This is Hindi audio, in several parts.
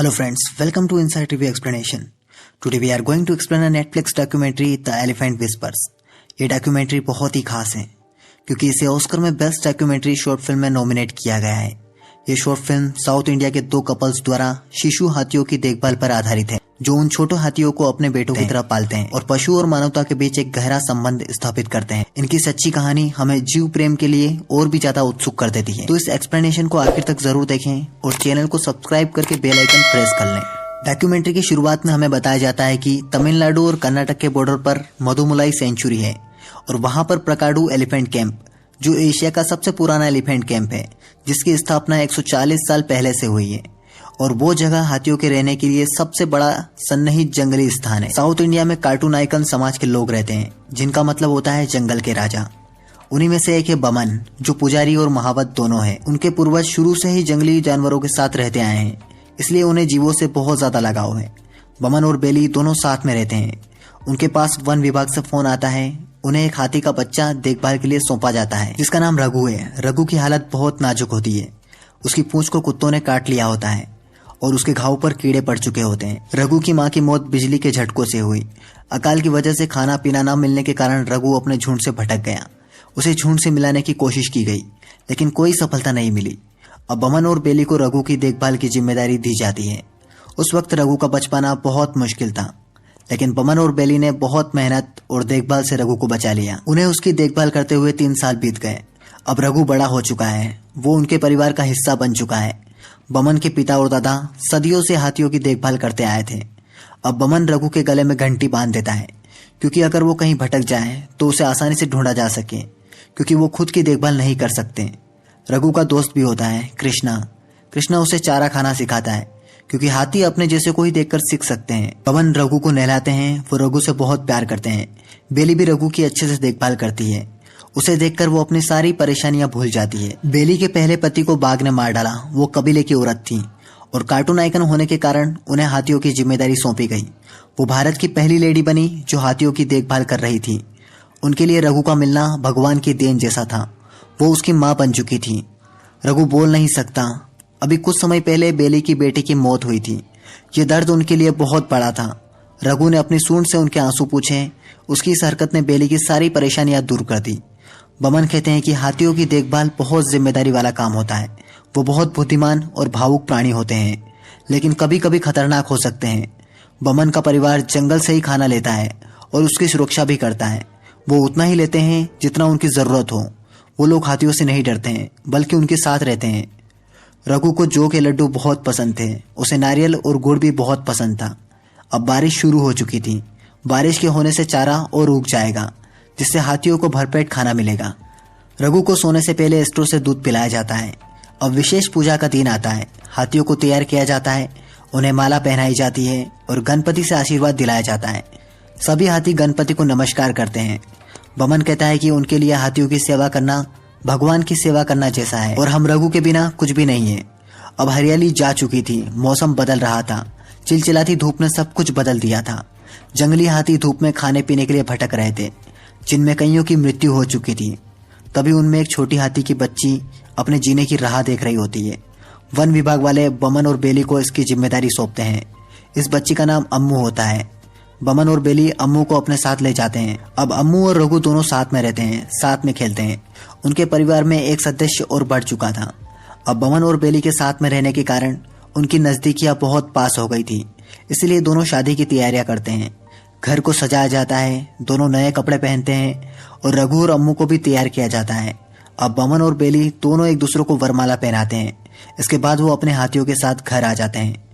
Hello friends, welcome to Inside Review Explanation. Today we are going to explain a Netflix documentary The Elephant Whispers. ये डॉक्यूमेंट्री बहुत ही खास है क्योंकि इसे ऑस्कर में बेस्ट डॉक्यूमेंट्री शॉर्ट फिल्म में नॉमिनेट किया गया है। ये शॉर्ट फिल्म साउथ इंडिया के दो कपल्स द्वारा शिशु हाथियों की देखभाल पर आधारित है जो उन छोटे हाथियों को अपने बेटों की तरह पालते हैं और पशु और मानवता के बीच एक गहरा संबंध स्थापित करते हैं। इनकी सच्ची कहानी हमें जीव प्रेम के लिए और भी ज्यादा उत्सुक कर देती है। तो इस एक्सप्लेनेशन को आखिर तक जरूर देखें और चैनल को सब्सक्राइब करके बेल आइकन प्रेस कर लें। डॉक्यूमेंट्री की शुरुआत में हमें बताया जाता है कि तमिलनाडु और कर्नाटक के बॉर्डर पर मधुमुलाई सेंचुरी है और वहां पर प्रकाडू एलिफेंट कैंप जो एशिया का सबसे पुराना एलिफेंट कैंप है जिसकी स्थापना 140 साल पहले से हुई है और वो जगह हाथियों के रहने के लिए सबसे बड़ा सन्निहित जंगली स्थान है। साउथ इंडिया में कार्टून आइकन समाज के लोग रहते हैं जिनका मतलब होता है जंगल के राजा। उन्हीं में से एक है बमन जो पुजारी और महावत दोनों है। उनके पूर्वज शुरू से ही जंगली जानवरों के साथ रहते आए हैं इसलिए उन्हें जीवों से बहुत ज्यादा लगाव है। बमन और बेली दोनों साथ में रहते हैं। उनके पास वन विभाग से फोन आता है। उन्हें एक हाथी का बच्चा देखभाल के लिए सौंपा जाता है जिसका नाम रघु है। रघु की हालत बहुत नाजुक होती है। उसकी पूंछ को कुत्तों ने काट लिया होता है और उसके घाव पर कीड़े पड़ चुके होते हैं। रघु की मां की मौत बिजली के झटकों से हुई। अकाल की वजह से खाना पीना न मिलने के कारण रघु अपने झुंड से भटक गया। उसे झुंड से मिलाने की कोशिश की गई लेकिन कोई सफलता नहीं मिली। अब बमन और बेली को रघु की देखभाल की जिम्मेदारी दी जाती है। उस वक्त रघु का बचपना बहुत मुश्किल था लेकिन बमन और बेली ने बहुत मेहनत और देखभाल से रघु को बचा लिया। उन्हें उसकी देखभाल करते हुए 3 साल बीत गए। अब रघु बड़ा हो चुका है। वो उनके परिवार का हिस्सा बन चुका है। बमन के पिता और दादा सदियों से हाथियों की देखभाल करते आए थे। अब बमन रघु के गले में घंटी बांध देता है क्योंकि अगर वो कहीं भटक जाए तो उसे आसानी से ढूंढा जा सके क्योंकि वो खुद की देखभाल नहीं कर सकते। रघु का दोस्त भी होता है कृष्णा उसे चारा खाना सिखाता है क्योंकि हाथी अपने जैसे को ही देखकर सीख सकते हैं। बमन रघु को नहलाते हैं। वो रघु से बहुत प्यार करते हैं। बेली भी रघु की अच्छे से देखभाल करती है। उसे देखकर वो अपनी सारी परेशानियां भूल जाती है। बेली के पहले पति को बाघ ने मार डाला। वो कबीले की औरत थी और कार्टून आइकन होने के कारण उन्हें हाथियों की जिम्मेदारी सौंपी गई। वो भारत की पहली लेडी बनी जो हाथियों की देखभाल कर रही थी। उनके लिए रघु का मिलना भगवान की देन जैसा था। वो उसकी माँ बन चुकी थी। रघु बोल नहीं सकता। अभी कुछ समय पहले बेली की बेटी की मौत हुई थी। ये दर्द उनके लिए बहुत बड़ा था। रघु ने अपनी सूंड से उनके आंसू पूछे। उसकी इस हरकत ने बेली की सारी परेशानियां दूर कर दी। बमन कहते हैं कि हाथियों की देखभाल बहुत जिम्मेदारी वाला काम होता है। वो बहुत बुद्धिमान और भावुक प्राणी होते हैं लेकिन कभी कभी खतरनाक हो सकते हैं। बमन का परिवार जंगल से ही खाना लेता है और उसकी सुरक्षा भी करता है। वो उतना ही लेते हैं जितना उनकी जरूरत हो। वो लोग हाथियों से नहीं डरते हैं बल्कि उनके साथ रहते हैं। रघु को जौ के लड्डू बहुत पसंद थे। उसे नारियल और गुड़ भी बहुत पसंद था। अब बारिश शुरू हो चुकी थी। बारिश के होने से चारा और उग जाएगा जिससे हाथियों को भरपेट खाना मिलेगा। रघु को सोने से पहले स्टोर से दूध पिलाया जाता है। अब विशेष पूजा का दिन आता है। हाथियों को तैयार किया जाता है। उन्हें माला पहनाई जाती है और गणपति से आशीर्वाद दिलाया जाता है। सभी हाथी गणपति को नमस्कार करते हैं। बमन कहता है कि उनके लिए हाथियों की सेवा करना भगवान की सेवा करना जैसा है और हम रघु के बिना कुछ भी नहीं है। अब हरियाली जा चुकी थी। मौसम बदल रहा था। चिलचिलाती धूप ने सब कुछ बदल दिया था। जंगली हाथी धूप में खाने पीने के लिए भटक रहे थे जिनमें कईयों की मृत्यु हो चुकी थी। तभी उनमें एक छोटी हाथी की बच्ची अपने जीने की राह देख रही होती है। वन विभाग वाले बमन और बेली को इसकी जिम्मेदारी सौंपते हैं। इस बच्ची का नाम अम्मू होता है। बमन और बेली अम्मू को अपने साथ ले जाते हैं। अब अम्मू और रघु दोनों साथ में रहते हैं, साथ में खेलते हैं। उनके परिवार में एक सदस्य और बढ़ चुका था। अब बमन और बेली के साथ में रहने के कारण उनकी नजदीकियां बहुत पास हो गई थी इसलिए दोनों शादी की तैयारियां करते हैं। घर को सजाया जाता है। दोनों नए कपड़े पहनते हैं और रघु और अम्मू को भी तैयार किया जाता है। अब बमन और बेली दोनों एक दूसरे को वरमाला पहनाते हैं। इसके बाद वो अपने हाथियों के साथ घर आ जाते हैं।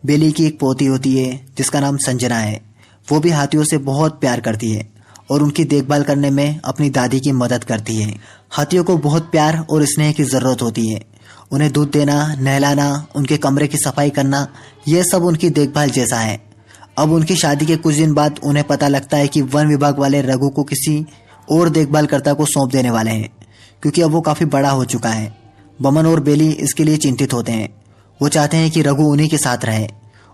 बेली की एक पोती होती है जिसका नाम संजना है। वो भी हाथियों से बहुत प्यार करती है और उनकी देखभाल करने में अपनी दादी की मदद करती है। हाथियों को बहुत प्यार और स्नेह की जरूरत होती है। उन्हें दूध देना, नहलाना, उनके कमरे की सफाई करना, यह सब उनकी देखभाल जैसा है। अब उनकी शादी के कुछ दिन बाद उन्हें पता लगता है कि वन विभाग वाले रघु को किसी और देखभालकर्ता को सौंप देने वाले हैं क्योंकि अब वो काफी बड़ा हो चुका है। बमन और बेली इसके लिए चिंतित होते हैं। वो चाहते हैं कि रघु उन्हीं के साथ रहे।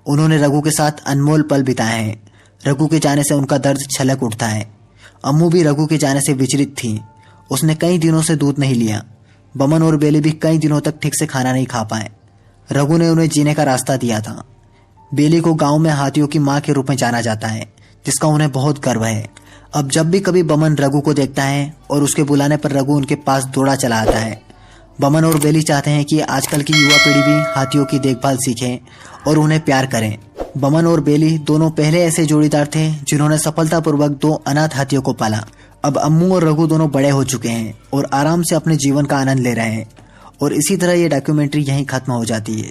उन्होंने रघु के साथ अनमोल पल बिताए हैं। रघु के जाने से उनका दर्द छलक उठता है। अम्मू भी रघु के जाने से विचलित थी। उसने कई दिनों से दूध नहीं लिया। बमन और बेली भी कई दिनों तक ठीक से खाना नहीं खा पाए। रघु ने उन्हें जीने का रास्ता दिया था। बेली को गांव में हाथियों की मां के रूप में जाना जाता है, जिसका उन्हें बहुत गर्व है। अब जब भी कभी बमन रघु को देखता है और उसके बुलाने पर रघु उनके पास दौड़ा चला आता है। बमन और बेली चाहते हैं कि आजकल की युवा पीढ़ी भी हाथियों की देखभाल सीखे और उन्हें प्यार करें। बमन और बेली दोनों पहले ऐसे जोड़ीदार थे जिन्होंने सफलतापूर्वक 2 अनाथ हाथियों को पाला। अब अम्मू और रघु दोनों बड़े हो चुके हैं और आराम से अपने जीवन का आनंद ले रहे हैं। और इसी तरह ये डॉक्यूमेंट्री यहीं खत्म हो जाती है।